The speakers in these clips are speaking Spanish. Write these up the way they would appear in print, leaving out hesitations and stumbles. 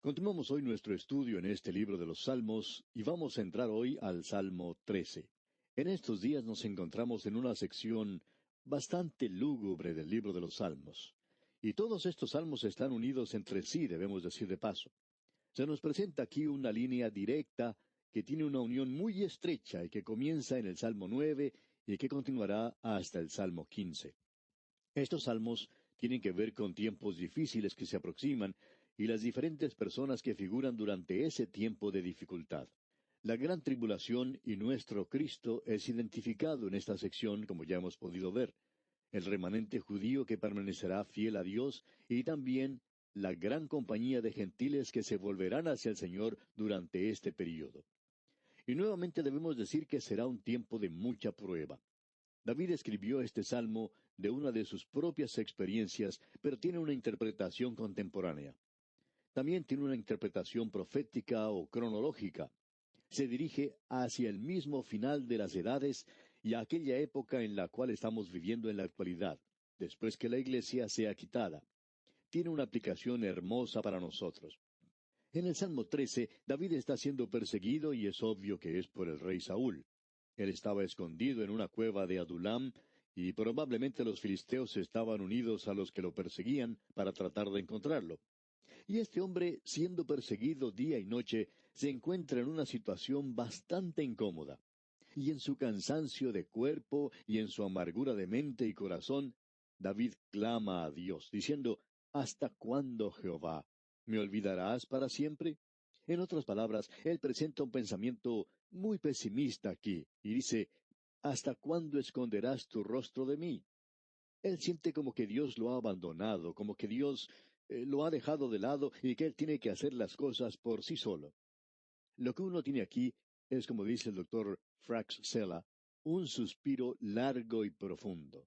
Continuamos hoy nuestro estudio en este libro de los Salmos y vamos a entrar hoy al Salmo 13. En estos días nos encontramos en una sección bastante lúgubre del libro de los Salmos. Y todos estos salmos están unidos entre sí, debemos decir de paso. Se nos presenta aquí una línea directa que tiene una unión muy estrecha y que comienza en el Salmo 9 y que continuará hasta el Salmo 15. Estos salmos tienen que ver con tiempos difíciles que se aproximan y las diferentes personas que figuran durante ese tiempo de dificultad. La gran tribulación y nuestro Cristo es identificado en esta sección, como ya hemos podido ver. El remanente judío que permanecerá fiel a Dios y también la gran compañía de gentiles que se volverán hacia el Señor durante este período. Y nuevamente debemos decir que será un tiempo de mucha prueba. David escribió este salmo de una de sus propias experiencias, pero tiene una interpretación contemporánea. También tiene una interpretación profética o cronológica. Se dirige hacia el mismo final de las edades y a aquella época en la cual estamos viviendo en la actualidad, después que la iglesia sea quitada. Tiene una aplicación hermosa para nosotros. En el Salmo 13, David está siendo perseguido y es obvio que es por el rey Saúl. Él estaba escondido en una cueva de Adulam y probablemente los filisteos estaban unidos a los que lo perseguían para tratar de encontrarlo. Y este hombre, siendo perseguido día y noche, se encuentra en una situación bastante incómoda. Y en su cansancio de cuerpo y en su amargura de mente y corazón, David clama a Dios, diciendo, ¿Hasta cuándo, Jehová? ¿Me olvidarás para siempre? En otras palabras, él presenta un pensamiento muy pesimista aquí, y dice, ¿Hasta cuándo esconderás tu rostro de mí? Él siente como que Dios lo ha abandonado, como que Dios lo ha dejado de lado y que él tiene que hacer las cosas por sí solo. Lo que uno tiene aquí es, como dice el doctor Frax Sella, un suspiro largo y profundo.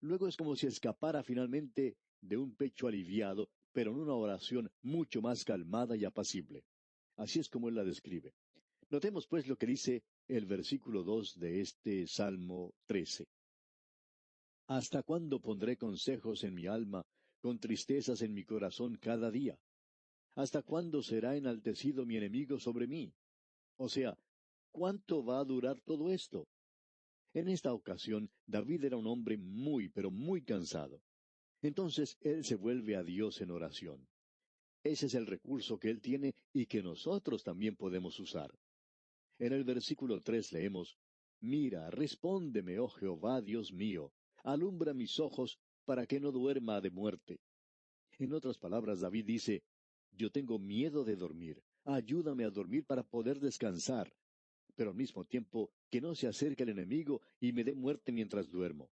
Luego es como si escapara finalmente de un pecho aliviado, pero en una oración mucho más calmada y apacible. Así es como él la describe. Notemos pues lo que dice el versículo 2 de este Salmo 13. ¿Hasta cuándo pondré consejos en mi alma, con tristezas en mi corazón cada día? ¿Hasta cuándo será enaltecido mi enemigo sobre mí? O sea, ¿cuánto va a durar todo esto? En esta ocasión, David era un hombre muy, pero muy cansado. Entonces, él se vuelve a Dios en oración. Ese es el recurso que él tiene y que nosotros también podemos usar. En el versículo 3 leemos, Mira, respóndeme, oh Jehová, Dios mío, alumbra mis ojos para que no duerma de muerte. En otras palabras, David dice, Yo tengo miedo de dormir, ayúdame a dormir para poder descansar, pero al mismo tiempo que no se acerque el enemigo y me dé muerte mientras duermo.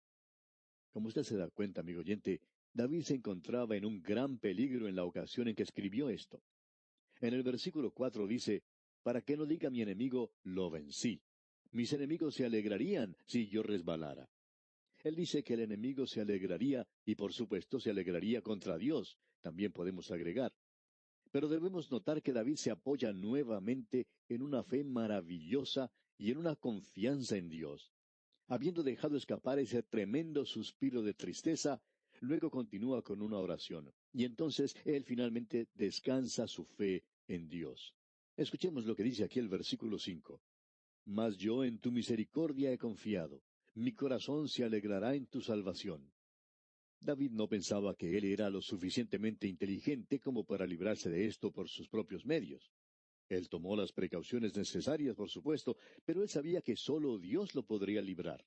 Como usted se da cuenta, amigo oyente, David se encontraba en un gran peligro en la ocasión en que escribió esto. En el versículo 4 dice, Para que no diga mi enemigo, lo vencí. Mis enemigos se alegrarían si yo resbalara. Él dice que el enemigo se alegraría y por supuesto se alegraría contra Dios, también podemos agregar. Pero debemos notar que David se apoya nuevamente en una fe maravillosa y en una confianza en Dios. Habiendo dejado escapar ese tremendo suspiro de tristeza, luego continúa con una oración. Y entonces él finalmente descansa su fe en Dios. Escuchemos lo que dice aquí el versículo 5. Mas yo en tu misericordia he confiado. Mi corazón se alegrará en tu salvación. David no pensaba que él era lo suficientemente inteligente como para librarse de esto por sus propios medios. Él tomó las precauciones necesarias, por supuesto, pero él sabía que sólo Dios lo podría librar.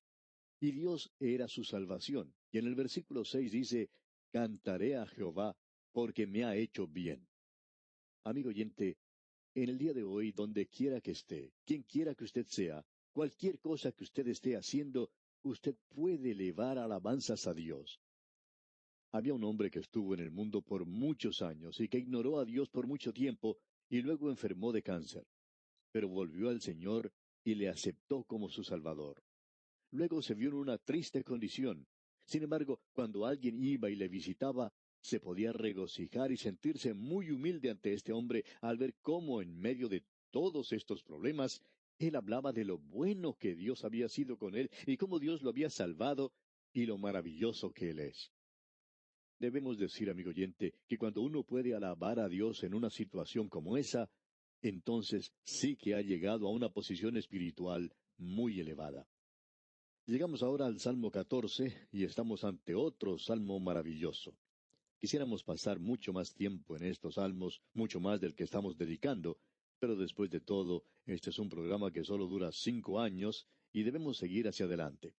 Y Dios era su salvación. Y en el versículo 6 dice, Cantaré a Jehová, porque me ha hecho bien. Amigo oyente, en el día de hoy, donde quiera que esté, quien quiera que usted sea, cualquier cosa que usted esté haciendo, usted puede elevar alabanzas a Dios. Había un hombre que estuvo en el mundo por muchos años y que ignoró a Dios por mucho tiempo y luego enfermó de cáncer. Pero volvió al Señor y le aceptó como su Salvador. Luego se vio en una triste condición. Sin embargo, cuando alguien iba y le visitaba, se podía regocijar y sentirse muy humilde ante este hombre al ver cómo en medio de todos estos problemas, él hablaba de lo bueno que Dios había sido con él y cómo Dios lo había salvado y lo maravilloso que él es. Debemos decir, amigo oyente, que cuando uno puede alabar a Dios en una situación como esa, entonces sí que ha llegado a una posición espiritual muy elevada. Llegamos ahora al Salmo 14 y estamos ante otro salmo maravilloso. Quisiéramos pasar mucho más tiempo en estos salmos, mucho más del que estamos dedicando, pero después de todo, este es un programa que solo dura 5 años y debemos seguir hacia adelante.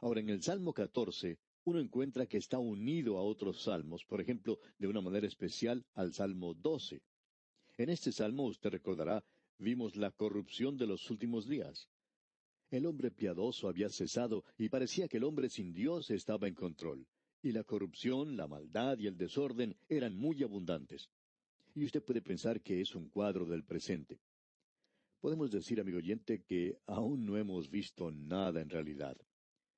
Ahora, en el Salmo 14, uno encuentra que está unido a otros salmos, por ejemplo, de una manera especial al Salmo 12. En este salmo, usted recordará, vimos la corrupción de los últimos días. El hombre piadoso había cesado y parecía que el hombre sin Dios estaba en control. Y la corrupción, la maldad y el desorden eran muy abundantes. Y usted puede pensar que es un cuadro del presente. Podemos decir, amigo oyente, que aún no hemos visto nada en realidad.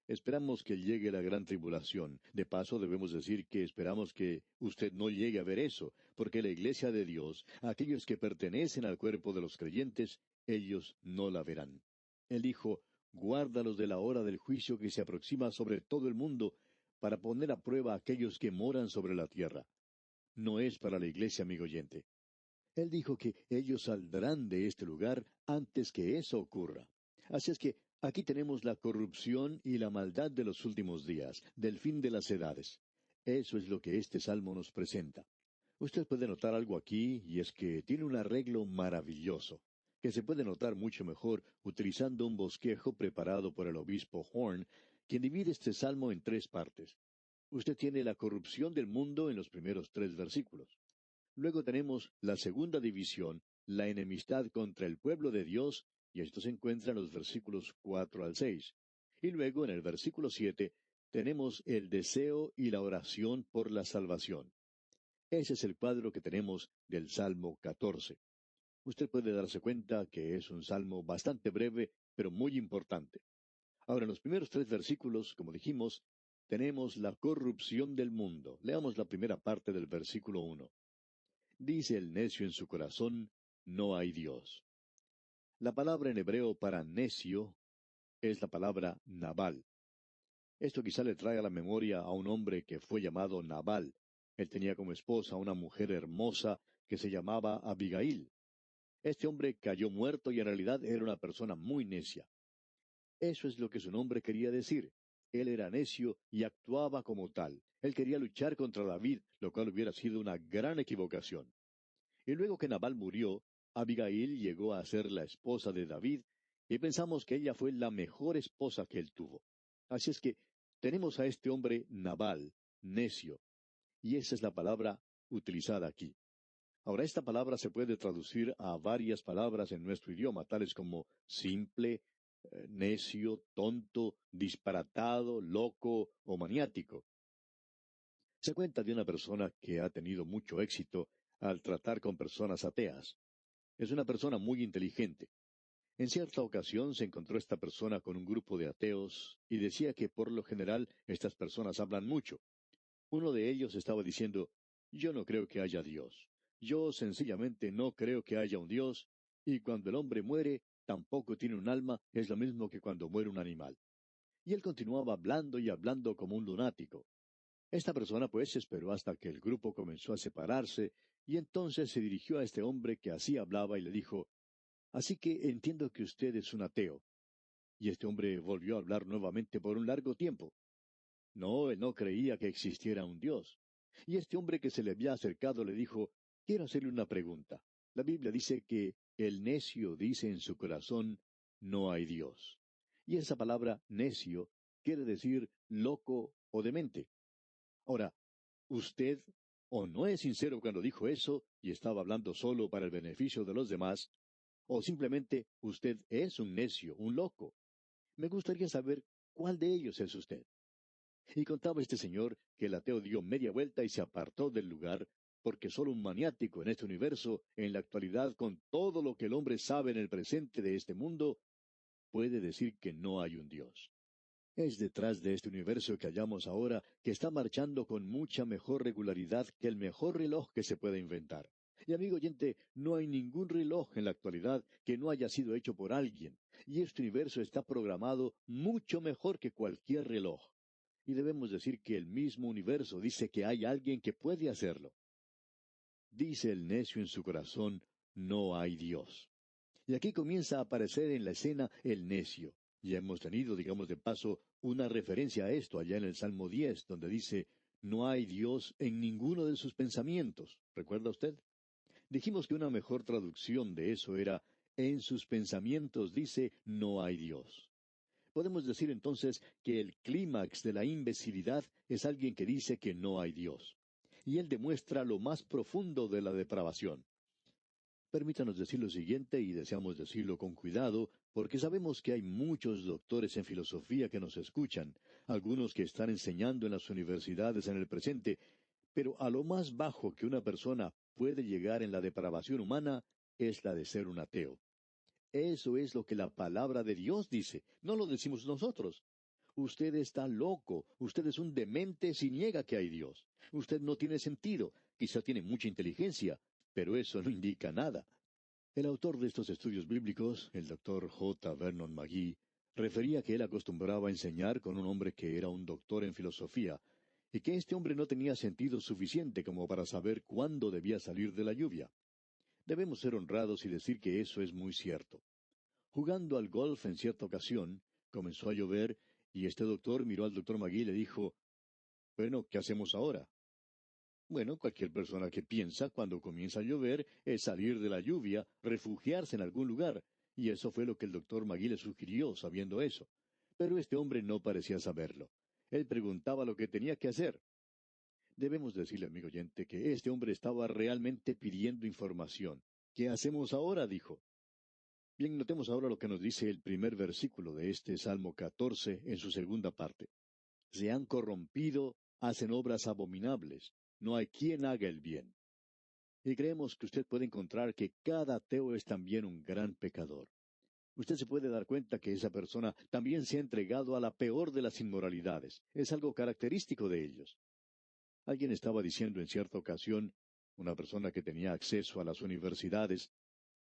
Esperamos que llegue la gran tribulación. De paso, debemos decir que esperamos que usted no llegue a ver eso, porque la iglesia de Dios, aquellos que pertenecen al cuerpo de los creyentes, ellos no la verán. Él dijo, guárdalos de la hora del juicio que se aproxima sobre todo el mundo, para poner a prueba a aquellos que moran sobre la tierra. No es para la iglesia, amigo oyente. Él dijo que ellos saldrán de este lugar antes que eso ocurra. Así es que aquí tenemos la corrupción y la maldad de los últimos días, del fin de las edades. Eso es lo que este salmo nos presenta. Usted puede notar algo aquí, y es que tiene un arreglo maravilloso, que se puede notar mucho mejor utilizando un bosquejo preparado por el obispo Horn, quien divide este salmo en 3 partes. Usted tiene la corrupción del mundo en los primeros 3 versículos. Luego tenemos la segunda división, la enemistad contra el pueblo de Dios, y esto se encuentra en los versículos 4 al 6. Y luego en el versículo 7 tenemos el deseo y la oración por la salvación. Ese es el cuadro que tenemos del Salmo 14. Usted puede darse cuenta que es un salmo bastante breve, pero muy importante. Ahora, en los primeros 3 versículos, como dijimos, tenemos la corrupción del mundo. Leamos la primera parte del versículo 1. Dice el necio en su corazón, no hay Dios. La palabra en hebreo para necio es la palabra Nabal. Esto quizá le trae a la memoria a un hombre que fue llamado Nabal. Él tenía como esposa una mujer hermosa que se llamaba Abigail. Este hombre cayó muerto y en realidad era una persona muy necia. Eso es lo que su nombre quería decir. Él era necio y actuaba como tal. Él quería luchar contra David, lo cual hubiera sido una gran equivocación. Y luego que Nabal murió, Abigail llegó a ser la esposa de David, y pensamos que ella fue la mejor esposa que él tuvo. Así es que tenemos a este hombre Nabal, necio, y esa es la palabra utilizada aquí. Ahora, esta palabra se puede traducir a varias palabras en nuestro idioma, tales como simple, necio, tonto, disparatado, loco o maniático. Se cuenta de una persona que ha tenido mucho éxito al tratar con personas ateas. Es una persona muy inteligente. En cierta ocasión se encontró esta persona con un grupo de ateos y decía que por lo general estas personas hablan mucho. Uno de ellos estaba diciendo, yo no creo que haya Dios. Yo sencillamente no creo que haya un Dios, y cuando el hombre muere, tampoco tiene un alma, es lo mismo que cuando muere un animal. Y él continuaba hablando y hablando como un lunático. Esta persona pues esperó hasta que el grupo comenzó a separarse, y entonces se dirigió a este hombre que así hablaba y le dijo, así que entiendo que usted es un ateo. Y este hombre volvió a hablar nuevamente por un largo tiempo. No, él no creía que existiera un Dios. Y este hombre que se le había acercado le dijo, quiero hacerle una pregunta. La Biblia dice que el necio dice en su corazón, no hay Dios. Y esa palabra necio quiere decir loco o demente. Ahora, usted o no es sincero cuando dijo eso y estaba hablando solo para el beneficio de los demás, o simplemente usted es un necio, un loco. Me gustaría saber cuál de ellos es usted. Y contaba este señor que el ateo dio media vuelta y se apartó del lugar, porque solo un maniático en este universo, en la actualidad, con todo lo que el hombre sabe en el presente de este mundo, puede decir que no hay un Dios. Es detrás de este universo que hallamos ahora que está marchando con mucha mejor regularidad que el mejor reloj que se pueda inventar. Y amigo oyente, no hay ningún reloj en la actualidad que no haya sido hecho por alguien, y este universo está programado mucho mejor que cualquier reloj. y debemos decir que el mismo universo dice que hay alguien que puede hacerlo. Dice el necio en su corazón, no hay Dios. Y aquí comienza a aparecer en la escena el necio. Ya hemos tenido, digamos de paso, una referencia a esto allá en el Salmo 10, donde dice, no hay Dios en ninguno de sus pensamientos. ¿Recuerda usted? Dijimos que una mejor traducción de eso era, en sus pensamientos dice, no hay Dios. Podemos decir entonces que el clímax de la imbecilidad es alguien que dice que no hay Dios. Y él demuestra lo más profundo de la depravación. Permítanos decir lo siguiente, y deseamos decirlo con cuidado, porque sabemos que hay muchos doctores en filosofía que nos escuchan, algunos que están enseñando en las universidades en el presente, pero a lo más bajo que una persona puede llegar en la depravación humana es la de ser un ateo. Eso es lo que la palabra de Dios dice, no lo decimos nosotros. Usted está loco, usted es un demente si niega que hay Dios. Usted no tiene sentido, quizá tiene mucha inteligencia, pero eso no indica nada. El autor de estos estudios bíblicos, el doctor J. Vernon McGee, refería que él acostumbraba a enseñar con un hombre que era un doctor en filosofía, y que este hombre no tenía sentido suficiente como para saber cuándo debía salir de la lluvia. Debemos ser honrados y decir que eso es muy cierto. Jugando al golf en cierta ocasión, comenzó a llover, y este doctor miró al doctor McGee y le dijo, «Bueno, ¿qué hacemos ahora?» Bueno, cualquier persona que piensa cuando comienza a llover es salir de la lluvia, refugiarse en algún lugar, y eso fue lo que el doctor Magui le sugirió, sabiendo eso. Pero este hombre no parecía saberlo. Él preguntaba lo que tenía que hacer. Debemos decirle, amigo oyente, que este hombre estaba realmente pidiendo información. ¿Qué hacemos ahora? Dijo. Bien, notemos ahora lo que nos dice el primer versículo de este Salmo 14 en su segunda parte. Se han corrompido, hacen obras abominables. No hay quien haga el bien. Y creemos que usted puede encontrar que cada ateo es también un gran pecador. Usted se puede dar cuenta que esa persona también se ha entregado a la peor de las inmoralidades. Es algo característico de ellos. Alguien estaba diciendo en cierta ocasión, una persona que tenía acceso a las universidades,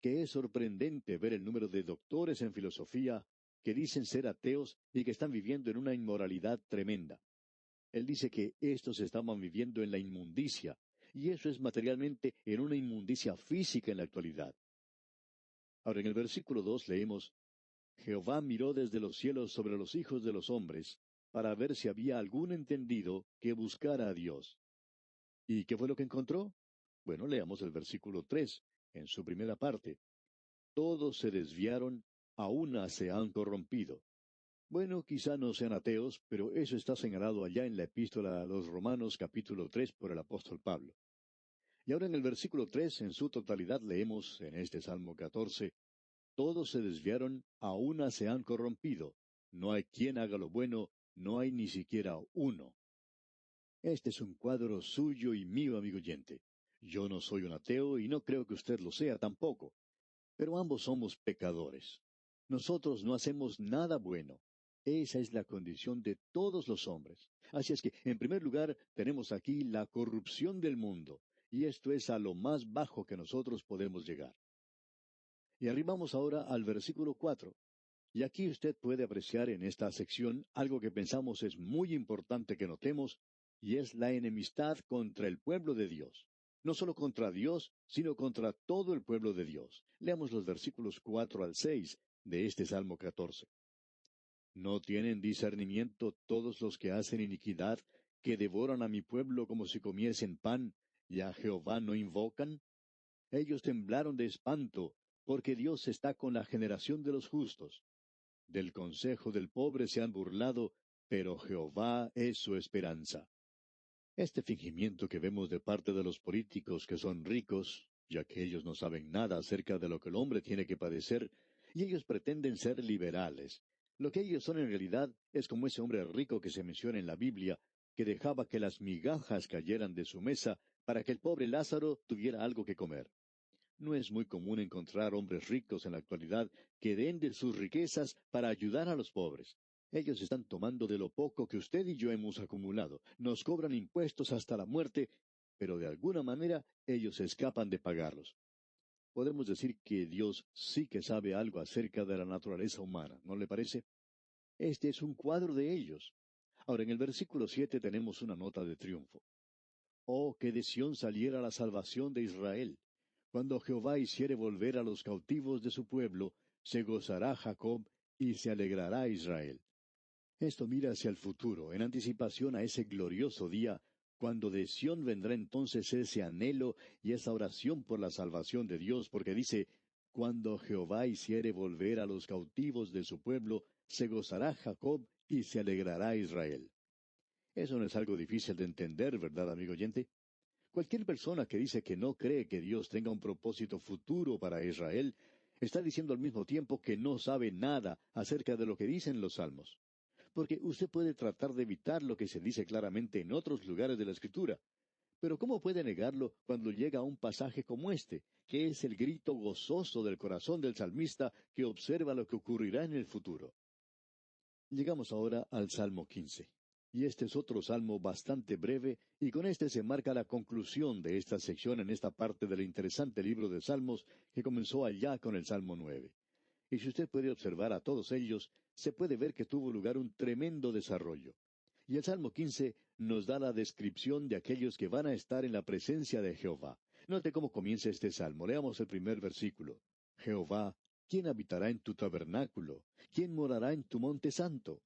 que es sorprendente ver el número de doctores en filosofía que dicen ser ateos y que están viviendo en una inmoralidad tremenda. Él dice que estos estaban viviendo en la inmundicia, y eso es materialmente en una inmundicia física en la actualidad. Ahora, en el versículo 2 leemos, Jehová miró desde los cielos sobre los hijos de los hombres, para ver si había algún entendido que buscara a Dios. ¿Y qué fue lo que encontró? Bueno, leamos el versículo 3, en su primera parte. Todos se desviaron, a una se han corrompido. Bueno, quizá no sean ateos, pero eso está señalado allá en la epístola a los Romanos capítulo 3 por el apóstol Pablo. Y ahora en el versículo 3, en su totalidad, leemos en este Salmo 14, todos se desviaron, a una se han corrompido. No hay quien haga lo bueno, no hay ni siquiera uno. Este es un cuadro suyo y mío, amigo oyente. Yo no soy un ateo y no creo que usted lo sea tampoco. Pero ambos somos pecadores. Nosotros no hacemos nada bueno. Esa es la condición de todos los hombres. Así es que, en primer lugar, tenemos aquí la corrupción del mundo, y esto es a lo más bajo que nosotros podemos llegar. Y arribamos ahora al versículo 4. Y aquí usted puede apreciar en esta sección algo que pensamos es muy importante que notemos, y es la enemistad contra el pueblo de Dios. No solo contra Dios, sino contra todo el pueblo de Dios. Leamos los versículos 4 al 6 de este Salmo 14. ¿No tienen discernimiento todos los que hacen iniquidad, que devoran a mi pueblo como si comiesen pan, y a Jehová no invocan? Ellos temblaron de espanto, porque Dios está con la generación de los justos. Del consejo del pobre se han burlado, pero Jehová es su esperanza. Este fingimiento que vemos de parte de los políticos que son ricos, ya que ellos no saben nada acerca de lo que el hombre tiene que padecer, y ellos pretenden ser liberales. Lo que ellos son en realidad es como ese hombre rico que se menciona en la Biblia, que dejaba que las migajas cayeran de su mesa para que el pobre Lázaro tuviera algo que comer. No es muy común encontrar hombres ricos en la actualidad que den de sus riquezas para ayudar a los pobres. Ellos están tomando de lo poco que usted y yo hemos acumulado. Nos cobran impuestos hasta la muerte, pero de alguna manera ellos escapan de pagarlos. Podemos decir que Dios sí que sabe algo acerca de la naturaleza humana, ¿no le parece? Este es un cuadro de ellos. Ahora, en el versículo 7 tenemos una nota de triunfo. Oh, que de Sión saliera la salvación de Israel. Cuando Jehová hiciere volver a los cautivos de su pueblo, se gozará Jacob y se alegrará Israel. Esto mira hacia el futuro, en anticipación a ese glorioso día, cuando de Sión vendrá entonces ese anhelo y esa oración por la salvación de Dios, porque dice, cuando Jehová hiciere volver a los cautivos de su pueblo, se gozará Jacob y se alegrará Israel. Eso no es algo difícil de entender, ¿verdad, amigo oyente? Cualquier persona que dice que no cree que Dios tenga un propósito futuro para Israel, está diciendo al mismo tiempo que no sabe nada acerca de lo que dicen los salmos. Porque usted puede tratar de evitar lo que se dice claramente en otros lugares de la Escritura. Pero ¿cómo puede negarlo cuando llega a un pasaje como este, que es el grito gozoso del corazón del salmista que observa lo que ocurrirá en el futuro? Llegamos ahora al Salmo 15. Y este es otro salmo bastante breve, y con este se marca la conclusión de esta sección en esta parte del interesante libro de Salmos que comenzó allá con el Salmo 9. Y si usted puede observar a todos ellos, se puede ver que tuvo lugar un tremendo desarrollo. Y el Salmo 15 nos da la descripción de aquellos que van a estar en la presencia de Jehová. Note cómo comienza este salmo. Leamos el primer versículo. Jehová, ¿quién habitará en tu tabernáculo? ¿Quién morará en tu monte santo?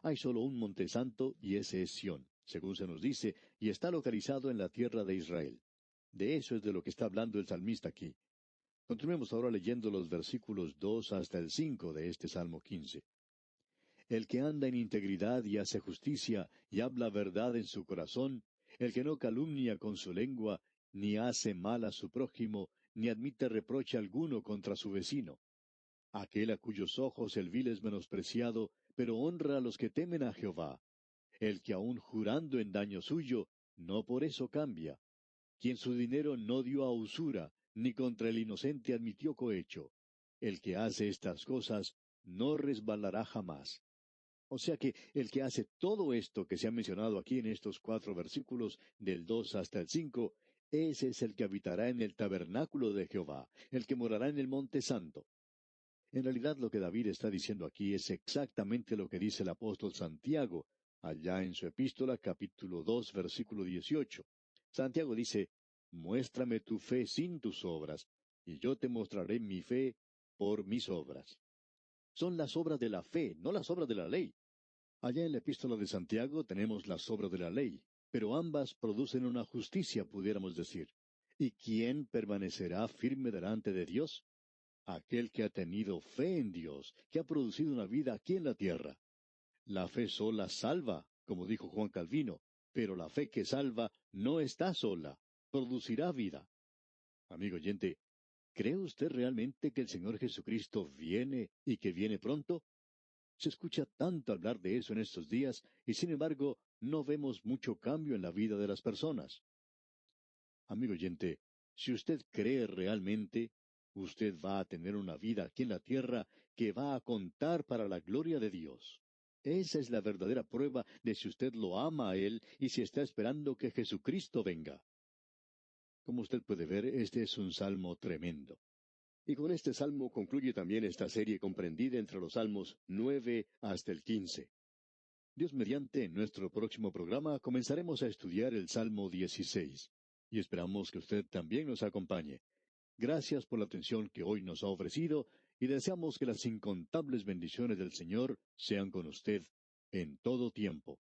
Hay solo un monte santo, y ese es Sión, según se nos dice, y está localizado en la tierra de Israel. De eso es de lo que está hablando el salmista aquí. Continuemos ahora leyendo los versículos 2 hasta el 5 de este Salmo 15. El que anda en integridad y hace justicia y habla verdad en su corazón, el que no calumnia con su lengua, ni hace mal a su prójimo, ni admite reproche alguno contra su vecino. Aquel a cuyos ojos el vil es menospreciado, pero honra a los que temen a Jehová. El que aun jurando en daño suyo, no por eso cambia. Quien su dinero no dio a usura, ni contra el inocente admitió cohecho. El que hace estas cosas, no resbalará jamás. O sea que el que hace todo esto que se ha mencionado aquí en estos 4 versículos, del 2 hasta el 5, ese es el que habitará en el tabernáculo de Jehová, el que morará en el monte santo. En realidad lo que David está diciendo aquí es exactamente lo que dice el apóstol Santiago, allá en su epístola capítulo 2 versículo 18. Santiago dice, muéstrame tu fe sin tus obras, y yo te mostraré mi fe por mis obras. Son las obras de la fe, no las obras de la ley. Allá en la epístola de Santiago tenemos las obras de la ley, pero ambas producen una justicia, pudiéramos decir. ¿Y quién permanecerá firme delante de Dios? Aquel que ha tenido fe en Dios, que ha producido una vida aquí en la tierra. La fe sola salva, como dijo Juan Calvino, pero la fe que salva no está sola, producirá vida. Amigo oyente, ¿cree usted realmente que el Señor Jesucristo viene y que viene pronto? Se escucha tanto hablar de eso en estos días y sin embargo no vemos mucho cambio en la vida de las personas. Amigo oyente, si usted cree realmente, usted va a tener una vida aquí en la tierra que va a contar para la gloria de Dios. Esa es la verdadera prueba de si usted lo ama a Él y si está esperando que Jesucristo venga. Como usted puede ver, este es un salmo tremendo. Y con este salmo concluye también esta serie comprendida entre los salmos 9 hasta el 15. Dios mediante, en nuestro próximo programa comenzaremos a estudiar el Salmo 16. Y esperamos que usted también nos acompañe. Gracias por la atención que hoy nos ha ofrecido y deseamos que las incontables bendiciones del Señor sean con usted en todo tiempo.